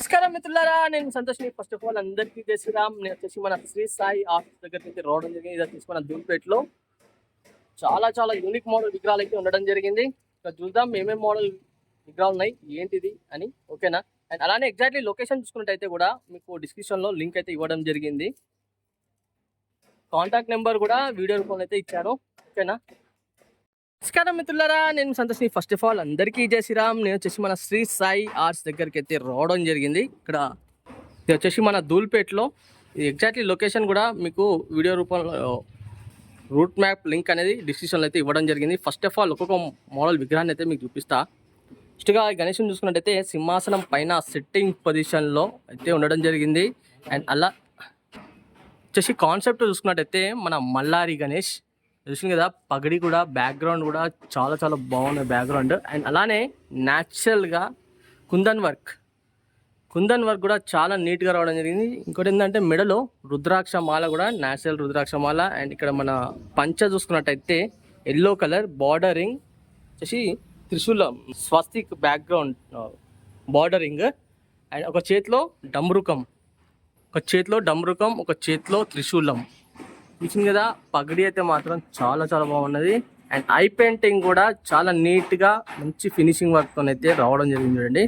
నమస్కారం మిత్రులారా, నేను సంతోష్ని. ఫస్ట్ ఆఫ్ ఆల్ అందరికీ జై శ్రీరామ్. నేను వచ్చేసి మన శ్రీ సాయి ఆఫీస్ దగ్గరికి అయితే రావడం జరిగింది. ఇది వచ్చేసి మన ధూల్పేటలో చాలా చాలా యూనిక్ మోడల్ విగ్రహాలు అయితే ఉండడం జరిగింది. ఇక్కడ చూద్దాం ఏమేమి మోడల్ విగ్రహాలు ఉన్నాయి, ఏంటిది అని. ఓకేనా? అండ్ అలానే ఎగ్జాక్ట్లీ లొకేషన్ చూసుకున్నట్టయితే కూడా మీకు డిస్క్రిప్షన్లో లింక్ అయితే ఇవ్వడం జరిగింది. కాంటాక్ట్ నెంబర్ కూడా వీడియో రూపంలో అయితే ఇచ్చాను. ఓకేనా? నమస్కారం మిత్రులారా, నేను సంతోష్ని. ఫస్ట్ ఆఫ్ ఆల్ అందరికీ జై శ్రీరామ్. నేను వచ్చేసి మన శ్రీ సాయి ఆర్ట్స్ దగ్గరికి అయితే రావడం జరిగింది. ఇక్కడ ఇది వచ్చేసి మన ధూల్పేటలో. ఇది ఎగ్జాక్ట్లీ లొకేషన్ కూడా మీకు వీడియో రూపంలో రూట్ మ్యాప్ లింక్ అనేది డిస్క్రిప్షన్లో అయితే ఇవ్వడం జరిగింది. ఫస్ట్ ఆఫ్ ఆల్ ఒక్కొక్క మోడల్ విగ్రహాన్ని అయితే మీకు చూపిస్తా. ఫస్ట్గా గణేశుని చూసుకున్నట్టయితే సింహాసనం పైన సిట్టింగ్ పొజిషన్లో అయితే ఉండడం జరిగింది. అండ్ అలా వచ్చేసి కాన్సెప్ట్ చూసుకున్నట్టయితే మన మల్లారి గణేష్ చూసింది కదా. పగడి కూడా బ్యాక్గ్రౌండ్ కూడా చాలా చాలా బాగుంది బ్యాక్గ్రౌండ్. అండ్ అలానే న్యాచురల్గా కుందన్ వర్క్ కూడా చాలా నీట్గా రావడం జరిగింది. ఇంకోటి ఏంటంటే మెడలో రుద్రాక్ష మాల కూడా న్యాచురల్ రుద్రాక్ష మాల. అండ్ ఇక్కడ మన పంచ చూసుకున్నట్టయితే ఎల్లో కలర్ బార్డరింగ్ వచ్చేసి త్రిశూలం స్వస్తిక్ బ్యాక్గ్రౌండ్ బార్డరింగ్. అండ్ ఒక చేతిలో డమరుకం, ఒక చేతిలో త్రిశూలం చూసింది కదా. పగడి అయితే మాత్రం చాలా చాలా బాగున్నది. అండ్ ఐ పెయింటింగ్ కూడా చాలా నీట్గా మంచి ఫినిషింగ్ వర్క్తో అయితే రావడం జరిగింది. చూడండి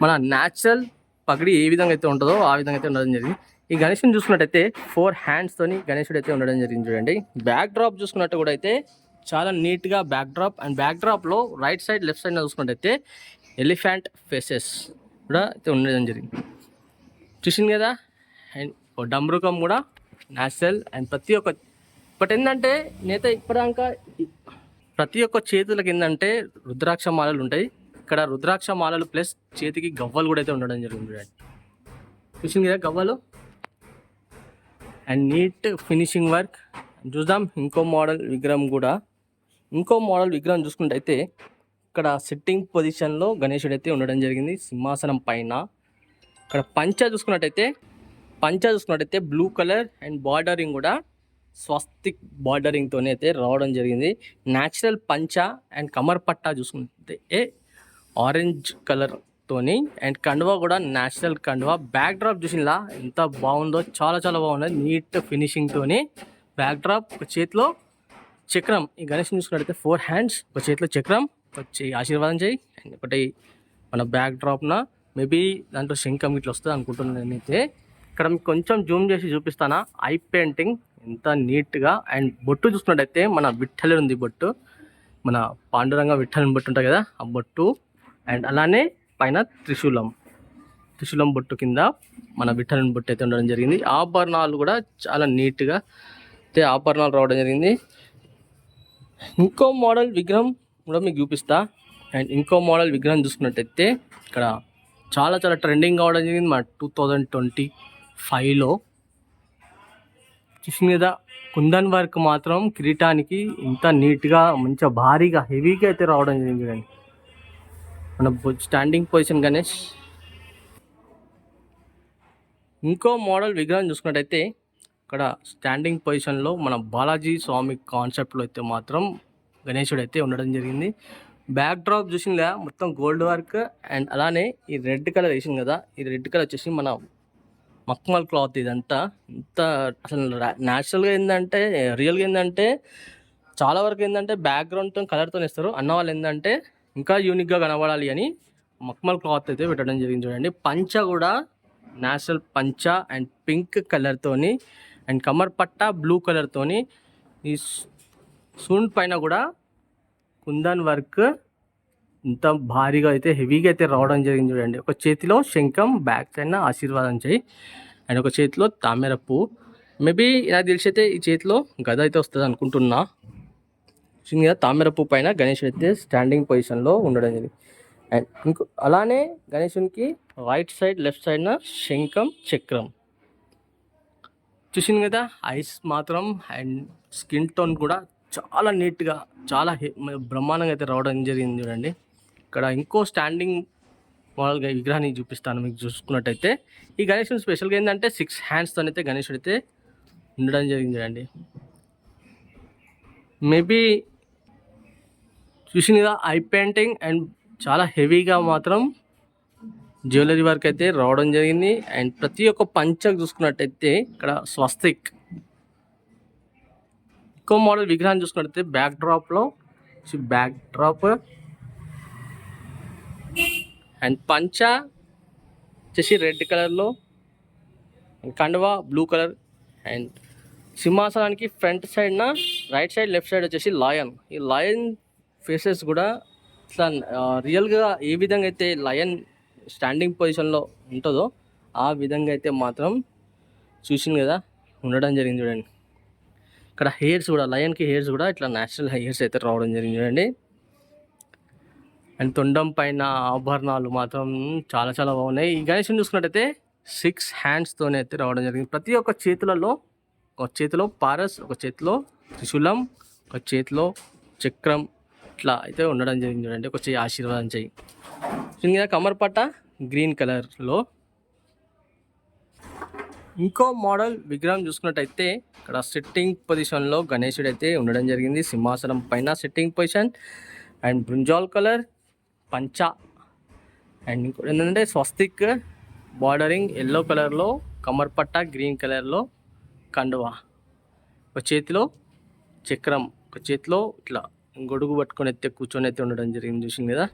మన న్యాచురల్ పగడి ఏ విధంగా అయితే ఉంటుందో ఆ విధంగా అయితే ఉండడం జరిగింది. ఈ గణేశుని చూసుకున్నట్టయితే 4 హ్యాండ్స్తోని గణేశుడు అయితే ఉండడం జరిగింది. చూడండి బ్యాక్ డ్రాప్ చూసుకున్నట్టు కూడా అయితే చాలా నీట్గా బ్యాక్ డ్రాప్. అండ్ బ్యాక్ డ్రాప్లో రైట్ సైడ్ లెఫ్ట్ సైడ్ చూసుకున్నట్టయితే ఎలిఫెంట్ ఫేసెస్ కూడా అయితే ఉండడం జరిగింది. చూసింది కదా. అండ్ డమరుకం కూడా న్యాచురల్. అండ్ ఒకటి ఏంటంటే నేత ఇప్పటిదాకా ప్రతి ఒక్క చేతులకి ఏంటంటే రుద్రాక్ష మాలలు ఉంటాయి. ఇక్కడ రుద్రాక్ష మాలలు ప్లస్ చేతికి గవ్వలు కూడా అయితే ఉండడం జరిగింది. చూసింది కదా గవ్వలు. And neat finishing work. చూద్దాం ఇంకో మోడల్ విగ్రహం చూసుకుంటే అయితే ఇక్కడ సిట్టింగ్ పొజిషన్లో గణేశుడు అయితే ఉండడం జరిగింది సింహాసనం పైన. ఇక్కడ పంచ చూసుకున్నట్టయితే బ్లూ కలర్ అండ్ బార్డరింగ్ కూడా స్వస్తిక్ బార్డరింగ్తోనే అయితే రావడం జరిగింది. న్యాచురల్ పంచ అండ్ కమర్ పట్టా చూసుకుంటే ఆరెంజ్ కలర్తోని. అండ్ కండువా కూడా న్యాచురల్ కండువా. బ్యాక్ డ్రాప్ చూసినలా ఎంత బాగుందో, చాలా చాలా బాగున్నది నీట్ ఫినిషింగ్తోని బ్యాక్ డ్రాప్. ఒక చేతిలో చక్రం. ఈ గణేష్ చూసుకున్నట్టయితే 4 హ్యాండ్స్, ఒక చేతిలో చక్రం, వచ్చి ఆశీర్వాదం చేయి. అండ్ ఒకటి మన బ్యాక్ డ్రాప్న మేబీ దాంట్లో శంఖం ఇట్లా వస్తుంది అనుకుంటున్నాను నేనైతే. ఇక్కడ మీకు కొంచెం జూమ్ చేసి చూపిస్తానా ఐ పెయింటింగ్ ఎంత నీట్గా. అండ్ బొట్టు చూసుకున్నట్టయితే మన విఠలు ఉంది బొట్టు, మన పాండురంగ విఠలని బొట్టు ఉంటుంది కదా ఆ బొట్టు. అండ్ అలానే పైన త్రిశూలం బొట్టు కింద మన విఠలని బొట్టు అయితే ఉండడం జరిగింది. ఆభరణాలు కూడా చాలా నీట్గా అయితే ఆభరణాలు రావడం జరిగింది. ఇంకో మోడల్ విగ్రహం కూడా మీకు చూపిస్తా. అండ్ ఇంకో మోడల్ విగ్రహం చూసుకున్నట్టయితే ఇక్కడ చాలా చాలా ట్రెండింగ్ కావడం జరిగింది మన 2025లో. చూసింది కదా. కుందన్ వర్క్ మాత్రం కిరీటానికి ఇంత నీట్గా మంచిగా భారీగా హెవీగా అయితే రావడం జరిగింది. మన స్టాండింగ్ పొజిషన్ గణేష్. ఇంకో మోడల్ విగ్రహం చూసుకున్నట్టయితే ఇక్కడ స్టాండింగ్ పొజిషన్లో మన బాలాజీ స్వామి కాన్సెప్ట్లో అయితే మాత్రం గణేశుడు అయితే ఉండడం జరిగింది. బ్యాక్ డ్రాప్ చూసిందా మొత్తం గోల్డ్ వర్క్. అండ్ అలానే ఈ రెడ్ కలర్ వేసింది కదా, ఈ రెడ్ కలర్ వచ్చేసి మన మక్మల్ క్లాత్. ఇదంతా ఇంత అసలు న్యాచురల్గా ఏంటంటే రియల్గా ఏంటంటే చాలా వరకు ఏంటంటే బ్యాక్గ్రౌండ్తో కలర్తో వేస్తారు. అన్న వాళ్ళు ఏంటంటే ఇంకా యూనిక్గా కనబడాలి అని మక్మల్ క్లాత్ అయితే పెట్టడం జరిగింది. చూడండి పంచ కూడా న్యాచురల్ పంచ అండ్ పింక్ కలర్తోని. అండ్ కమర్ పట్టా బ్లూ కలర్తోని. ఈ సూన్ పైన కూడా కుందన్ వర్క్ ఇంత భారీగా అయితే హెవీగా అయితే రావడం జరిగింది. చూడండి ఒక చేతిలో శంఖం, బ్యాక్ సైడ్ ఆశీర్వాదం చేయి. అండ్ ఒక చేతిలో తామర పువ్వు. మేబీ నాకు తెలిసి అయితే ఈ చేతిలో గద అయితే వస్తుంది అనుకుంటున్నా. చూసింది తామర పువ్వు పైన గణేశుడు అయితే స్టాండింగ్ పొజిషన్లో ఉండడం జరిగింది. అండ్ ఇంకో అలానే గణేశునికి రైట్ సైడ్ లెఫ్ట్ సైడ్న శంఖం, చక్రం. చూసింది కదా. ఐస్ మాత్రం అండ్ స్కిన్ టోన్ కూడా చాలా నీట్గా చాలా బ్రహ్మాండంగా అయితే రావడం జరిగింది. చూడండి ఇక్కడ ఇంకో స్టాండింగ్ మోడల్గా విగ్రహాన్ని చూపిస్తాను మీకు. చూసుకున్నట్టయితే ఈ గణేశుడు స్పెషల్గా ఏంటంటే 6 హ్యాండ్స్తో అయితే గణేశుడు అయితే ఉండడం జరిగింది. చూడండి మేబీ చూసింది కదా ఐ పెయింటింగ్. అండ్ చాలా హెవీగా మాత్రం జ్యువెలరీ వర్క్ అయితే రావడం జరిగింది. అండ్ ప్రతి ఒక్క పంచకు చూసుకున్నట్టయితే ఇక్కడ స్వస్తిక్. ఇంకో మోడల్ విగ్రహాన్ని చూసుకున్నట్టయితే బ్యాక్ డ్రాప్ అండ్ పంచ వచ్చేసి రెడ్ కలర్లో, కండువా బ్లూ కలర్. అండ్ సింహాసనానికి ఫ్రంట్ సైడ్న రైట్ సైడ్ లెఫ్ట్ సైడ్ వచ్చేసి లయన్. ఈ లయన్ ఫేసెస్ కూడా ఇట్లా రియల్గా ఏ విధంగా అయితే లయన్ స్టాండింగ్ పొజిషన్లో ఉంటుందో ఆ విధంగా అయితే మాత్రం చూసింది కదా ఉండడం జరిగింది. చూడండి ఇక్కడ హెయిర్స్ కూడా, లయన్కి హెయిర్స్ కూడా ఇట్లా న్యాచురల్ హెయిర్స్ అయితే రావడం జరిగింది చూడండి. అండ్ తొండం పైన ఆభరణాలు మాత్రం చాలా చాలా బాగున్నాయి. ఈ గణేషుని చూసుకున్నట్టయితే 6 హ్యాండ్స్తోనే అయితే రావడం జరిగింది. ప్రతి ఒక్క చేతులలో, ఒక చేతిలో పారస్, ఒక చేతిలో త్రిశూలం, ఒక చేతిలో చక్రం ఇట్లా అయితే ఉండడం జరిగింది చూడండి. ఒక చెయ్యి ఆశీర్వాదం చెయ్యి చూడండి కదా, కమర్పట్ట గ్రీన్ కలర్లో. ఇంకో మోడల్ విగ్రహం చూసుకున్నట్టయితే ఇక్కడ సిట్టింగ్ పొజిషన్లో గణేశుడు అయితే ఉండడం జరిగింది. సింహాసనం పైన sitting position and brinjal colour పంచ. అండ్ ఇంకోటి ఏంటంటే స్వస్తిక్ బార్డరింగ్ ఎల్లో కలర్లో, కమర్పట్ట గ్రీన్ కలర్లో, కండువా, ఒక చేతిలో చక్రం, ఒక చేతిలో ఇట్లా గొడుగు పట్టుకొని అయితే కూర్చొని అయితే ఉండడం జరిగింది చూసింది కదా.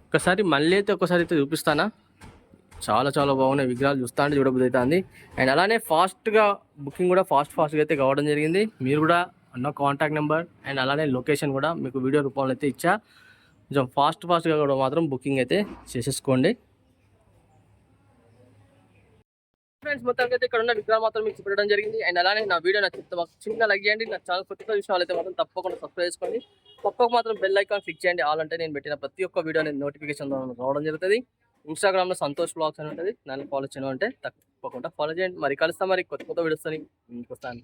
ఒకసారి మళ్ళీ అయితే చూపిస్తానా. చాలా చాలా బాగున్నాయి విగ్రహాలు, చూస్తా అంటే చూడబుద్ధి అవుతుంది. అండ్ అలానే ఫాస్ట్గా బుకింగ్ కూడా ఫాస్ట్గా అయితే కావడం జరిగింది. మీరు కూడా అన్న కాంటాక్ట్ నెంబర్ అండ్ అలానే లొకేషన్ కూడా మీకు వీడియో రూపంలో అయితే ఇచ్చా. కొంచెం ఫాస్ట్గా కూడా మాత్రం బుకింగ్ అయితే చేసేసుకోండి ఫ్రెండ్స్. మొత్తానికి అయితే ఇక్కడ ఉన్న విగ్రహాలు మాత్రం మీకు చూపించడం జరిగింది. అండ్ అలానే నా వీడియో నచ్చితే మాకు చిన్న లైక్ చేయండి. నా ఛానల్ కొత్త విషయాలు అయితే మాత్రం తప్పకుండా సబ్స్క్రైబ్ చేసుకోండి. తప్పక మాత్రం బెల్ ఐకాన్ క్లిక్ చేయండి. ఆల్ అంటే నేను పెట్టిన ప్రతి ఒక్క వీడియో అనేది నోటిఫికేషన్ రావడం జరుగుతుంది. ఇన్స్టాగ్రామ్లో సంతోష్ బ్లాగ్స్ అని ఉంటుంది, నన్ను ఫాలో చేయడం అంటే తప్పకుండా ఫాలో చేయండి. మరి కలుస్తాం, మరి కొత్త వీడియోస్ అని వస్తాను.